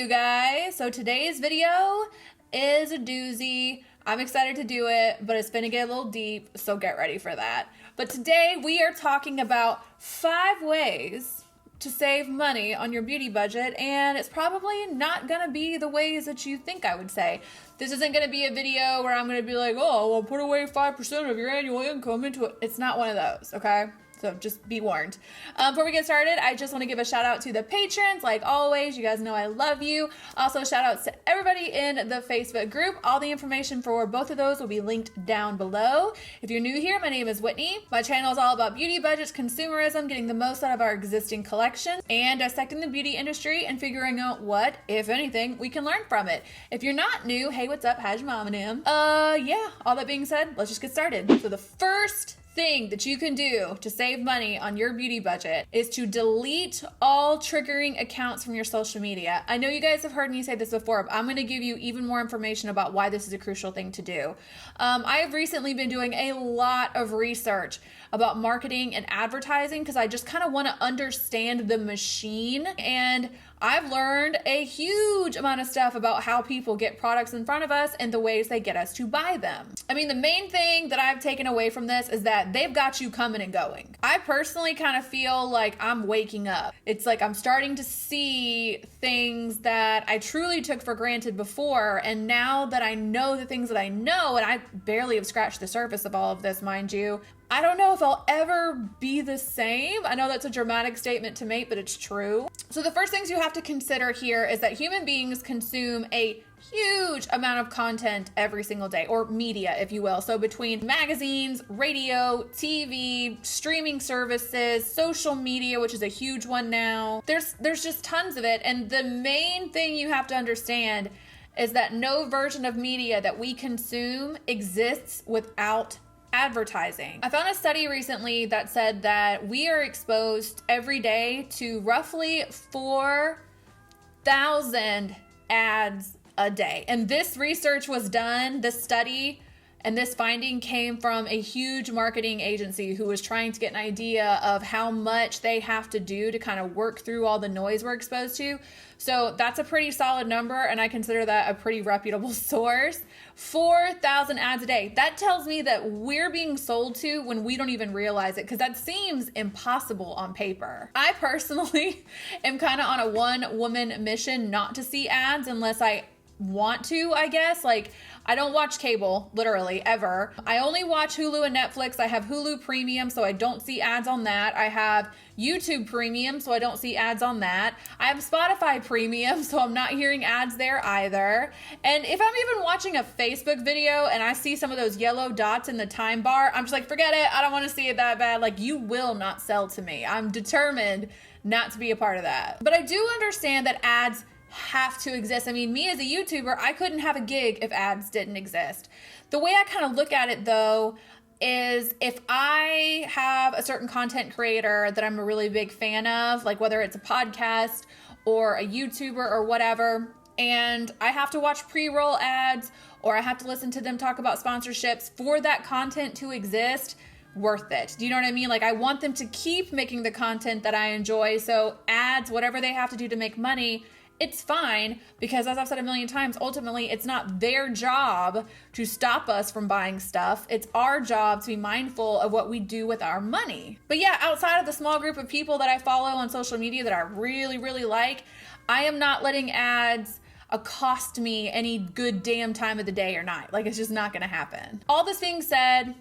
you guys. So today's video is a doozy. I'm excited to do it, but it's gonna get a little deep, so get ready for that. But today we are talking about 5 ways to save money on your beauty budget, and it's probably not gonna be the ways that you think I would say. This isn't gonna be a video where I'm gonna be like, oh, well, put away 5% of your annual income into it. It's not one of those, okay? So just be warned. Before we get started, I just want to give a shout out to the patrons. Like always, you guys know I love you. Also, shout outs to everybody in the Facebook group. All the information for both of those will be linked down below. If you're new here, my name is Whitney. My channel is all about beauty budgets, consumerism, getting the most out of our existing collection, and dissecting the beauty industry and figuring out what, if anything, we can learn from it. If you're not new, hey, what's up? How's your mom and him? Yeah, all that being said, let's just get started. So the first thing that you can do to save money on your beauty budget is to delete all triggering accounts from your social media. I know you guys have heard me say this before, but I'm going to give you even more information about why this is a crucial thing to do. I have recently been doing a lot of research about marketing and advertising because I just kind of want to understand the machine, and I've learned a huge amount of stuff about how people get products in front of us and the ways they get us to buy them. I mean, the main thing that I've taken away from this is that they've got you coming and going. I personally kind of feel like I'm waking up. It's like I'm starting to see things that I truly took for granted before, and now that I know the things that I know, and I barely have scratched the surface of all of this, mind you, I don't know if I'll ever be the same. I know that's a dramatic statement to make, but it's true. So the first things you have to consider here is that human beings consume a huge amount of content every single day, or media, if you will. So between magazines, radio, TV, streaming services, social media, which is a huge one now, there's just tons of it. And the main thing you have to understand is that no version of media that we consume exists without advertising. I found a study recently that said that we are exposed every day to roughly 4,000 ads a day. And this research was done, this study and this finding came from a huge marketing agency who was trying to get an idea of how much they have to do to kind of work through all the noise we're exposed to. So that's a pretty solid number, and I consider that a pretty reputable source. 4,000 ads a day. That tells me that we're being sold to when we don't even realize it, because that seems impossible on paper. I personally am kind of on a one-woman mission not to see ads unless I want to, I guess. Like, I don't watch cable, literally, ever. I only watch Hulu and Netflix. I have Hulu Premium, so I don't see ads on that. I have YouTube Premium, so I don't see ads on that. I have Spotify Premium, so I'm not hearing ads there either. And if I'm even watching a Facebook video and I see some of those yellow dots in the time bar, I'm just like, forget it. I don't want to see it that bad. Like, you will not sell to me. I'm determined not to be a part of that. But I do understand that ads have to exist. I mean, me as a YouTuber, I couldn't have a gig if ads didn't exist. The way I kind of look at it though is if I have a certain content creator that I'm a really big fan of, like whether it's a podcast or a YouTuber or whatever, and I have to watch pre-roll ads or I have to listen to them talk about sponsorships for that content to exist, worth it. Do you know what I mean? Like, I want them to keep making the content that I enjoy. So ads, whatever they have to do to make money, it's fine, because as I've said a million times, ultimately it's not their job to stop us from buying stuff. It's our job to be mindful of what we do with our money. But yeah, outside of the small group of people that I follow on social media that I really, really like, I am not letting ads accost me any good damn time of the day or night. Like, it's just not gonna happen. All this being said,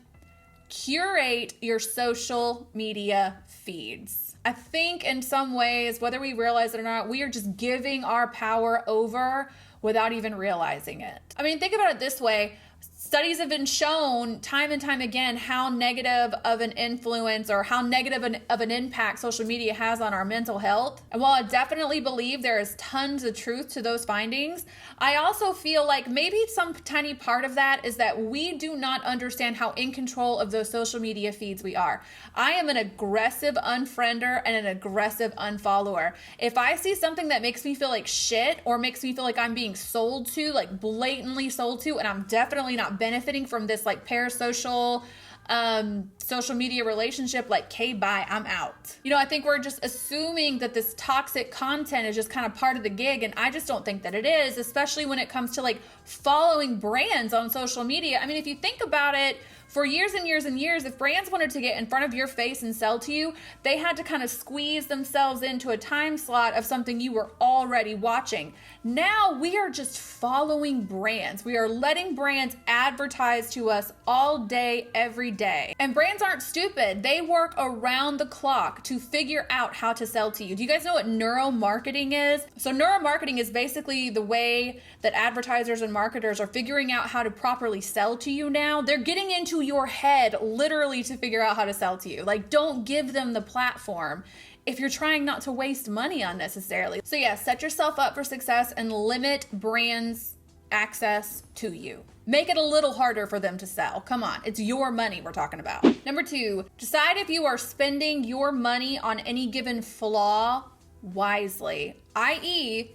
curate your social media feeds. I think in some ways, whether we realize it or not, we are just giving our power over without even realizing it. I mean, think about it this way. Studies have been shown time and time again how negative of an influence or how negative of an impact social media has on our mental health. And while I definitely believe there is tons of truth to those findings, I also feel like maybe some tiny part of that is that we do not understand how in control of those social media feeds we are. I am an aggressive unfriender and an aggressive unfollower. If I see something that makes me feel like shit or makes me feel like I'm being sold to, like blatantly sold to, and I'm definitely not benefiting from this like parasocial social media relationship, like, okay, bye, I'm out. You know, I think we're just assuming that this toxic content is just kind of part of the gig, and I just don't think that it is, especially when it comes to like following brands on social media. I mean, if you think about it, for years and years and years, if brands wanted to get in front of your face and sell to you, they had to kind of squeeze themselves into a time slot of something you were already watching. Now we are just following brands. We are letting brands advertise to us all day, every day. And brands aren't stupid. They work around the clock to figure out how to sell to you. Do you guys know what neuromarketing is? So neuromarketing is basically the way that advertisers and marketers are figuring out how to properly sell to you now. They're getting into your head literally to figure out how to sell to you. Like, don't give them the platform if you're trying not to waste money unnecessarily. So yeah, set yourself up for success and limit brands' access to you. Make it a little harder for them to sell. Come on, it's your money we're talking about. Number 2, decide if you are spending your money on any given flaw wisely, i.e.,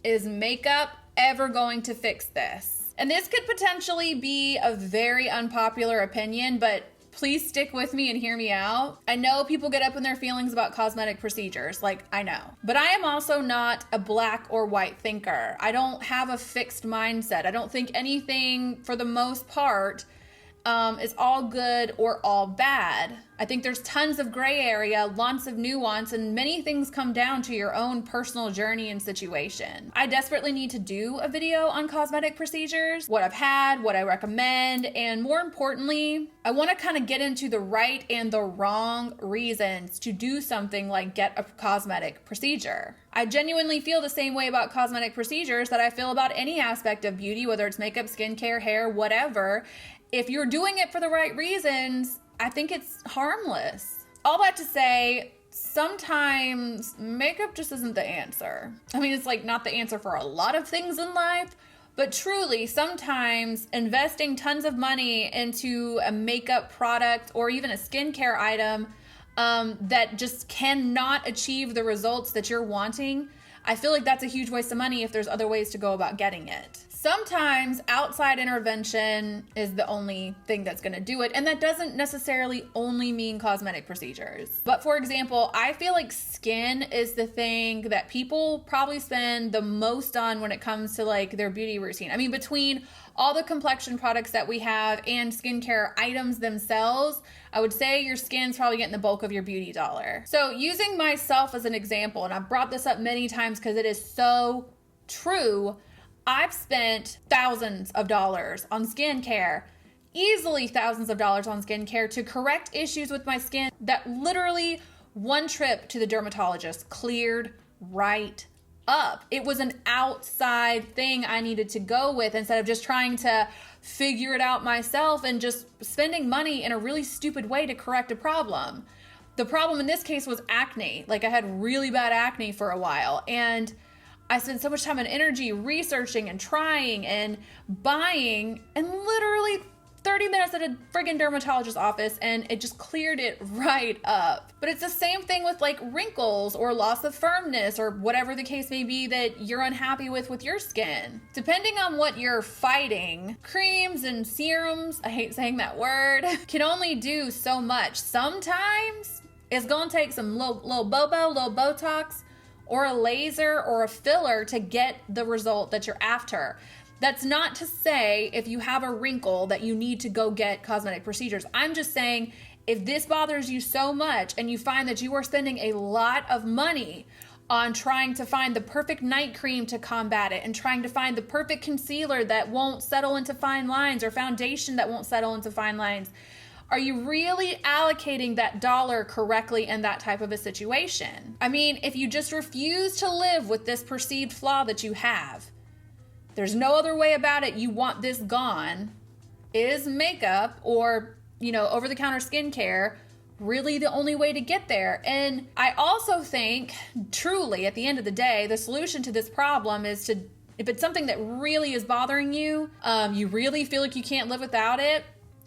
is makeup ever going to fix this? And this could potentially be a very unpopular opinion, but please stick with me and hear me out. I know people get up in their feelings about cosmetic procedures, like, I know. But I am also not a black or white thinker. I don't have a fixed mindset. I don't think anything, for the most part, is all good or all bad. I think there's tons of gray area, lots of nuance, and many things come down to your own personal journey and situation. I desperately need to do a video on cosmetic procedures, what I've had, what I recommend, and more importantly, I want to kind of get into the right and the wrong reasons to do something like get a cosmetic procedure. I genuinely feel the same way about cosmetic procedures that I feel about any aspect of beauty, whether it's makeup, skincare, hair, whatever. If you're doing it for the right reasons, I think it's harmless. All that to say, sometimes makeup just isn't the answer. I mean, it's like not the answer for a lot of things in life, but truly, sometimes investing tons of money into a makeup product or even a skincare item that just cannot achieve the results that you're wanting, I feel like that's a huge waste of money if there's other ways to go about getting it. Sometimes outside intervention is the only thing that's going to do it, and that doesn't necessarily only mean cosmetic procedures. But for example, I feel like skin is the thing that people probably spend the most on when it comes to like their beauty routine. I mean, between all the complexion products that we have and skincare items themselves, I would say your skin's probably getting the bulk of your beauty dollar. So using myself as an example, and I've brought this up many times because it is so true, I've spent thousands of dollars on skincare, easily thousands of dollars on skincare to correct issues with my skin that literally one trip to the dermatologist cleared right up. It was an outside thing I needed to go with instead of just trying to figure it out myself and just spending money in a really stupid way to correct a problem. The problem in this case was acne. Like, I had really bad acne for a while, and I spent so much time and energy researching and trying and buying, and literally 30 minutes at a friggin' dermatologist's office, and it just cleared it right up. But it's the same thing with like wrinkles or loss of firmness or whatever the case may be that you're unhappy with your skin. Depending on what you're fighting, creams and serums, I hate saying that word, can only do so much. Sometimes it's gonna take some little Bobo, little Botox, or a laser or a filler to get the result that you're after. That's not to say if you have a wrinkle that you need to go get cosmetic procedures. I'm just saying if this bothers you so much and you find that you are spending a lot of money on trying to find the perfect night cream to combat it and trying to find the perfect concealer that won't settle into fine lines or foundation that won't settle into fine lines, are you really allocating that dollar correctly in that type of a situation? I mean, if you just refuse to live with this perceived flaw that you have, there's no other way about it, you want this gone, is makeup or, over-the-counter skincare really the only way to get there? And I also think, truly, at the end of the day, the solution to this problem is to, if it's something that really is bothering you, you really feel like you can't live without it,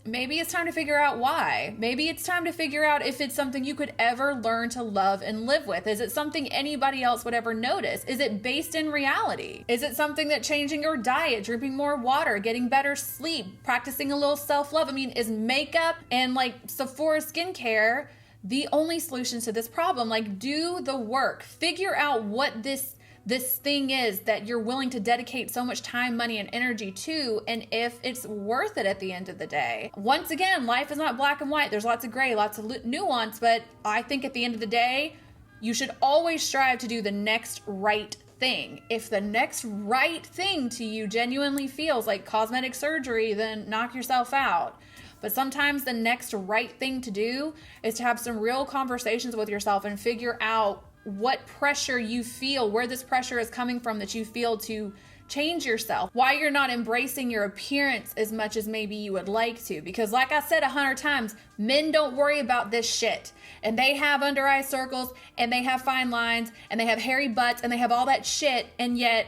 maybe it's time to figure out why. Maybe it's time to figure out if it's something you could ever learn to love and live with. Is it something anybody else would ever notice? Is it based in reality? Is it something that changing your diet, drinking more water, getting better sleep, practicing a little self-love? I mean, is makeup and like Sephora skincare the only solutions to this problem? Like, do the work. Figure out what this thing is that you're willing to dedicate so much time, money, and energy to, and if it's worth it at the end of the day. Once again, life is not black and white. There's lots of gray, lots of nuance, but I think at the end of the day, you should always strive to do the next right thing. If the next right thing to you genuinely feels like cosmetic surgery, then knock yourself out. But sometimes the next right thing to do is to have some real conversations with yourself and figure out what pressure you feel, where this pressure is coming from that you feel to change yourself, why you're not embracing your appearance as much as maybe you would like to. Because like I said 100 times, men don't worry about this shit. And they have under eye circles, and they have fine lines, and they have hairy butts, and they have all that shit, and yet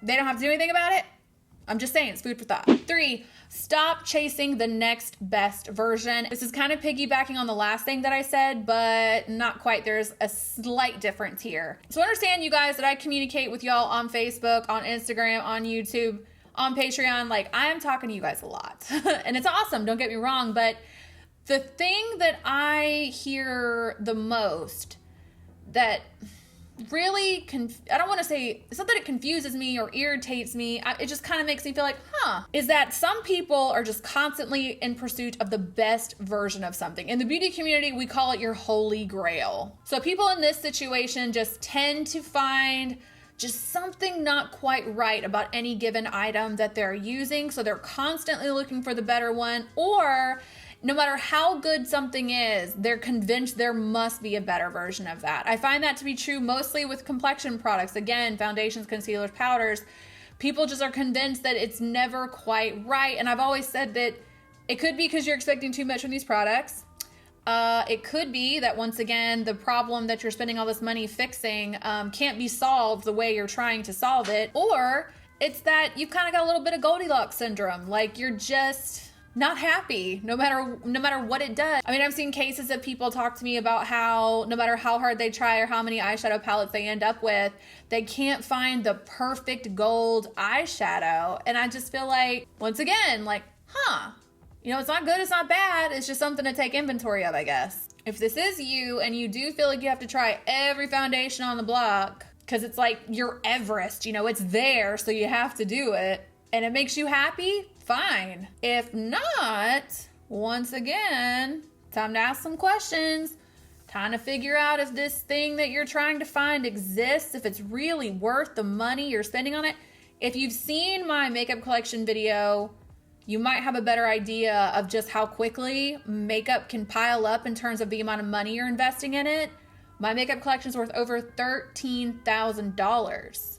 they don't have to do anything about it. I'm just saying, it's food for thought. 3, stop chasing the next best version. This is kind of piggybacking on the last thing that I said, but not quite. There's a slight difference here. So understand, you guys, that I communicate with y'all on Facebook, on Instagram, on YouTube, on Patreon. Like, I am talking to you guys a lot. And it's awesome, don't get me wrong, but the thing that I hear the most that really, I don't want to say, it's not that it confuses me or irritates me, it just kind of makes me feel like, is that some people are just constantly in pursuit of the best version of something. In the beauty community, we call it your holy grail. So people in this situation just tend to find just something not quite right about any given item that they're using. So they're constantly looking for the better one, or no matter how good something is, they're convinced there must be a better version of that. I find that to be true mostly with complexion products. Again, foundations, concealers, powders. People just are convinced that it's never quite right. And I've always said that it could be because you're expecting too much from these products. It could be that, once again, the problem that you're spending all this money fixing can't be solved the way you're trying to solve it. Or it's that you've kind of got a little bit of Goldilocks syndrome. Like, you're just not happy no matter what it does. I mean, I've seen cases of people talk to me about how no matter how hard they try or how many eyeshadow palettes they end up with, they can't find the perfect gold eyeshadow. And I just feel like, once again, like, you know, it's not good, it's not bad. It's just something to take inventory of, I guess. If this is you and you do feel like you have to try every foundation on the block because it's like your Everest, you know, it's there, so you have to do it, and it makes you happy, fine. If not, once again, time to ask some questions. Time to figure out if this thing that you're trying to find exists, if it's really worth the money you're spending on it. If you've seen my makeup collection video, you might have a better idea of just how quickly makeup can pile up in terms of the amount of money you're investing in it. My makeup collection is worth over $13,000.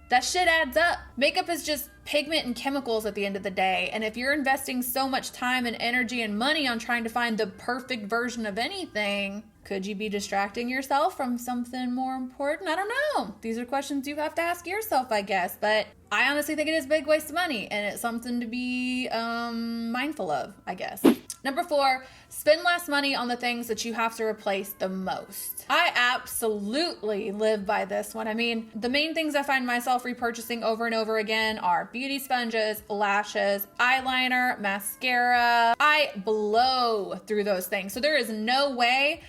That shit adds up. Makeup is just pigment and chemicals at the end of the day. And if you're investing so much time and energy and money on trying to find the perfect version of anything, could you be distracting yourself from something more important? I don't know. These are questions you have to ask yourself, I guess. But I honestly think it is a big waste of money, and it's something to be mindful of, I guess. Number 4, spend less money on the things that you have to replace the most. I absolutely live by this one. I mean, the main things I find myself repurchasing over and over again are beauty sponges, lashes, eyeliner, mascara. I blow through those things. So there is no way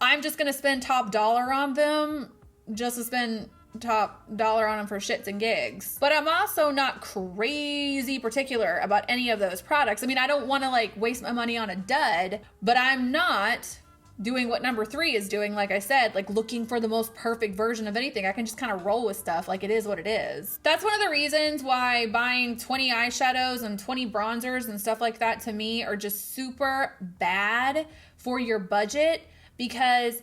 I'm just going to spend top dollar on them just to spend top dollar on them for shits and gigs. But I'm also not crazy particular about any of those products. I mean, I don't want to like waste my money on a dud, but I'm not doing what number 3 is doing. Like I said, like looking for the most perfect version of anything. I can just kind of roll with stuff like it is what it is. That's one of the reasons why buying 20 eyeshadows and 20 bronzers and stuff like that to me are just super bad for your budget, because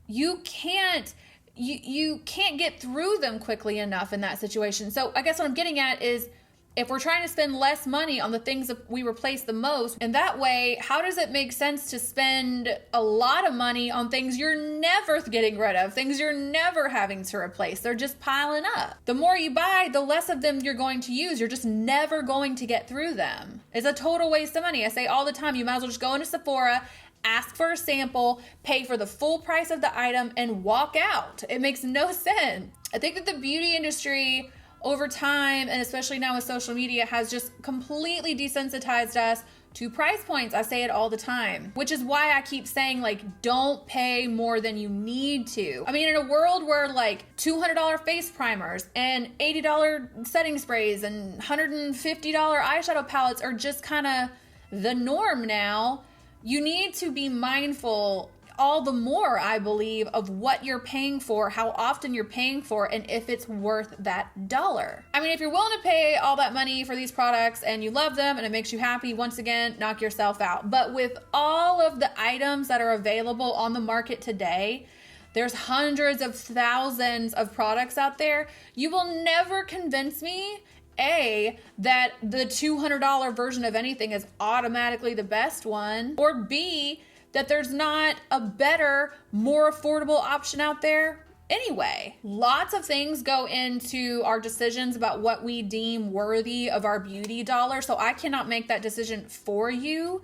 you can't get through them quickly enough in that situation. So I guess what I'm getting at is, if we're trying to spend less money on the things that we replace the most, and that way, how does it make sense to spend a lot of money on things you're never getting rid of, things you're never having to replace? They're just piling up. The more you buy, the less of them you're going to use. You're just never going to get through them. It's a total waste of money. I say all the time, you might as well just go into Sephora, ask for a sample, pay for the full price of the item, and walk out. It makes no sense. I think that the beauty industry over time, and especially now with social media, has just completely desensitized us to price points. I say it all the time, which is why I keep saying, like, don't pay more than you need to. I mean, in a world where like $200 face primers and $80 setting sprays and $150 eyeshadow palettes are just kind of the norm now, you need to be mindful all the more, I believe, of what you're paying for, how often you're paying for, and if it's worth that dollar. I mean, if you're willing to pay all that money for these products and you love them and it makes you happy, once again, knock yourself out. But with all of the items that are available on the market today, there's hundreds of thousands of products out there. You will never convince me, A, that the $200 version of anything is automatically the best one, or B, that there's not a better, more affordable option out there anyway. Lots of things go into our decisions about what we deem worthy of our beauty dollar, so I cannot make that decision for you,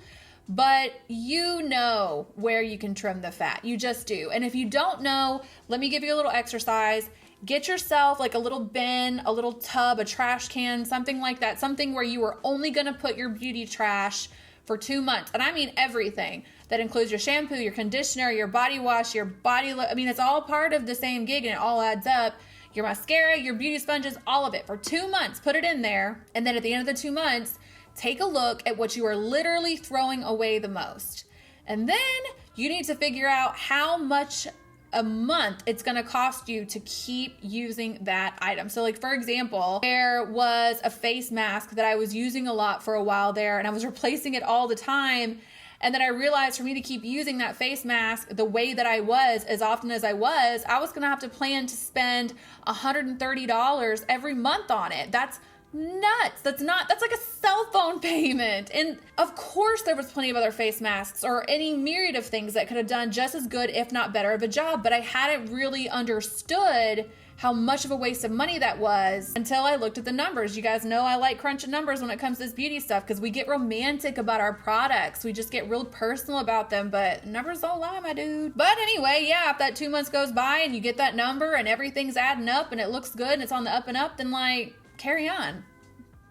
but you know where you can trim the fat. You just do. And if you don't know, let me give you a little exercise. Get yourself like a little bin, a little tub, a trash can, something like that, something where you are only gonna put your beauty trash for 2 months. And I mean everything. That includes your shampoo, your conditioner, your body wash, your body I mean, it's all part of the same gig and it all adds up. Your mascara, your beauty sponges, all of it. For 2 months, put it in there. And then at the end of the 2 months, take a look at what you are literally throwing away the most. And then you need to figure out how much a month it's going to cost you to keep using that item. So like, for example, there was a face mask that I was using a lot for a while there, and I was replacing it all the time. And then I realized for me to keep using that face mask the way that I was, as often as I was going to have to plan to spend $130 every month on it. That's nuts. That's like a cell phone payment. And of course there was plenty of other face masks or any myriad of things that could have done just as good, if not better of a job. But I hadn't really understood how much of a waste of money that was until I looked at the numbers. You guys know I like crunching numbers when it comes to this beauty stuff because we get romantic about our products. We just get real personal about them, but numbers don't lie, my dude. But anyway, yeah, if that 2 months goes by and you get that number and everything's adding up and it looks good and it's on the up and up, then like, carry on.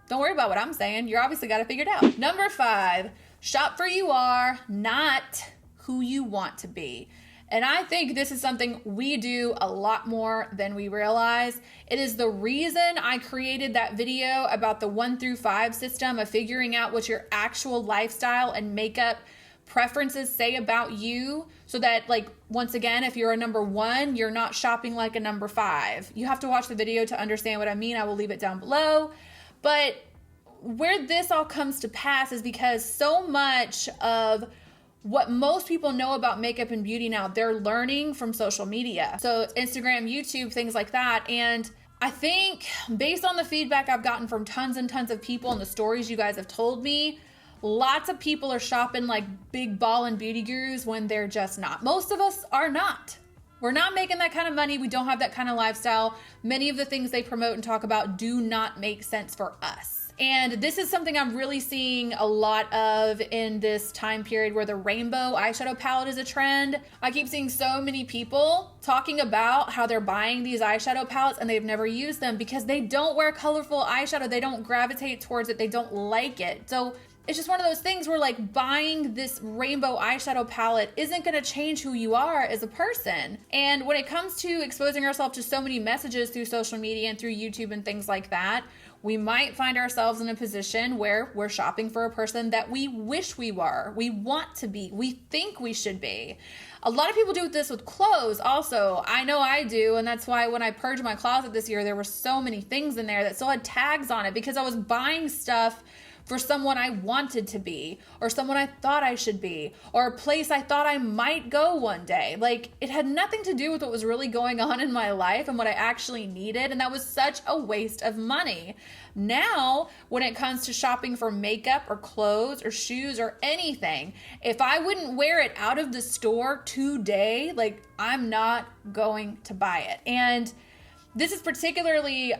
Don't worry about what I'm saying. You're obviously got to figure it out. Number 5, shop for you are, not who you want to be. And I think this is something we do a lot more than we realize. It is the reason I created that video about the 1 through 5 system of figuring out what your actual lifestyle and makeup preferences say about you, so that, like, once again, if you're a number 1, you're not shopping like a number 5. You have to watch the video to understand what I mean. I will leave it down below. But where this all comes to pass is because so much of what most people know about makeup and beauty now, they're learning from social media. So Instagram, YouTube, things like that. And I think based on the feedback I've gotten from tons and tons of people and the stories you guys have told me, lots of people are shopping like big ballin' beauty gurus when they're just not. Most of us are not. We're not making that kind of money. We don't have that kind of lifestyle. Many of the things they promote and talk about do not make sense for us. And this is something I'm really seeing a lot of in this time period where the rainbow eyeshadow palette is a trend. I keep seeing so many people talking about how they're buying these eyeshadow palettes and they've never used them because they don't wear colorful eyeshadow. They don't gravitate towards it. They don't like it. So it's just one of those things where, like, buying this rainbow eyeshadow palette isn't going to change who you are as a person. And when it comes to exposing ourselves to so many messages through social media and through YouTube and things like that, we might find ourselves in a position where we're shopping for a person that we wish we were, we want to be, we think we should be. A lot of people do this with clothes also. I know I do, and that's why when I purged my closet this year, there were so many things in there that still had tags on it because I was buying stuff for someone I wanted to be, or someone I thought I should be, or a place I thought I might go one day. Like, it had nothing to do with what was really going on in my life and what I actually needed, and that was such a waste of money. Now, when it comes to shopping for makeup or clothes or shoes or anything, if I wouldn't wear it out of the store today, like, I'm not going to buy it. And this is particularly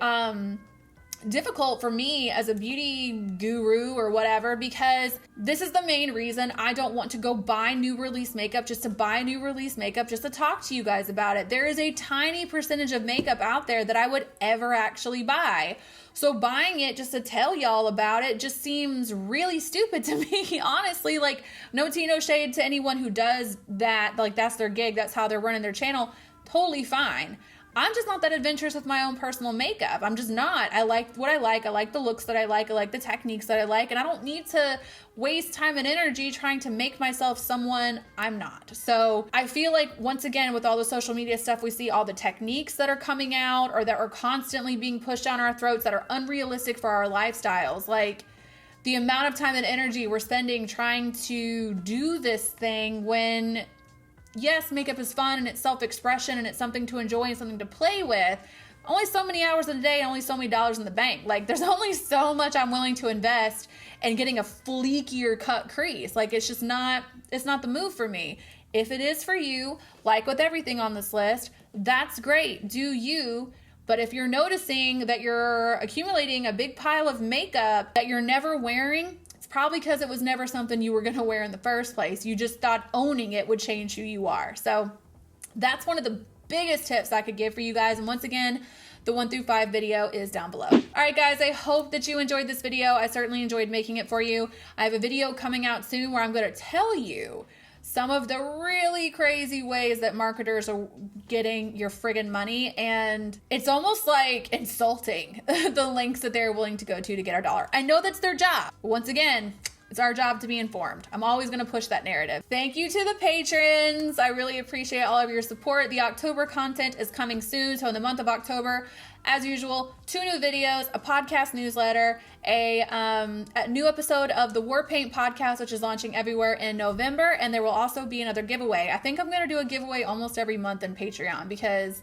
difficult for me as a beauty guru or whatever, because this is the main reason I don't want to go buy new release makeup just to buy new release makeup just to talk to you guys about it. There is a tiny percentage of makeup out there that I would ever actually buy. So buying it just to tell y'all about it just seems really stupid to me, honestly. Like, no tea, no shade to anyone who does that. Like, that's their gig. That's how they're running their channel. Totally fine. I'm just not that adventurous with my own personal makeup. I'm just not. I like what I like. I like the looks that I like. I like the techniques that I like. And I don't need to waste time and energy trying to make myself someone I'm not. So I feel like, once again, with all the social media stuff, we see all the techniques that are coming out or that are constantly being pushed down our throats that are unrealistic for our lifestyles. Like, the amount of time and energy we're spending trying to do this thing when, yes, makeup is fun and it's self-expression and it's something to enjoy and something to play with. Only so many hours in a day and only so many dollars in the bank. Like, there's only so much I'm willing to invest in getting a fleekier cut crease. Like, it's just not, it's not the move for me. If it is for you, like with everything on this list, that's great. Do you. But if you're noticing that you're accumulating a big pile of makeup that you're never wearing, probably because it was never something you were going to wear in the first place. You just thought owning it would change who you are. So that's one of the biggest tips I could give for you guys. And once again, the 1 through 5 video is down below. All right, guys, I hope that you enjoyed this video. I certainly enjoyed making it for you. I have a video coming out soon where I'm going to tell you some of the really crazy ways that marketers are getting your friggin' money. And it's almost like insulting the lengths that they're willing to go to get our dollar. I know that's their job. But once again, it's our job to be informed. I'm always going to push that narrative. Thank you to the patrons. I really appreciate all of your support. The October content is coming soon. So in the month of October, as usual, 2 new videos, a podcast newsletter, a new episode of the War Paint podcast, which is launching everywhere in November. And there will also be another giveaway. I think I'm going to do a giveaway almost every month in Patreon, because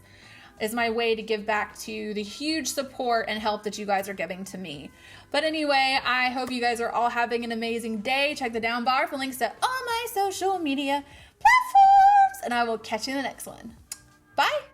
it's my way to give back to the huge support and help that you guys are giving to me. But anyway, I hope you guys are all having an amazing day. Check the down bar for links to all my social media platforms, and I will catch you in the next one. Bye.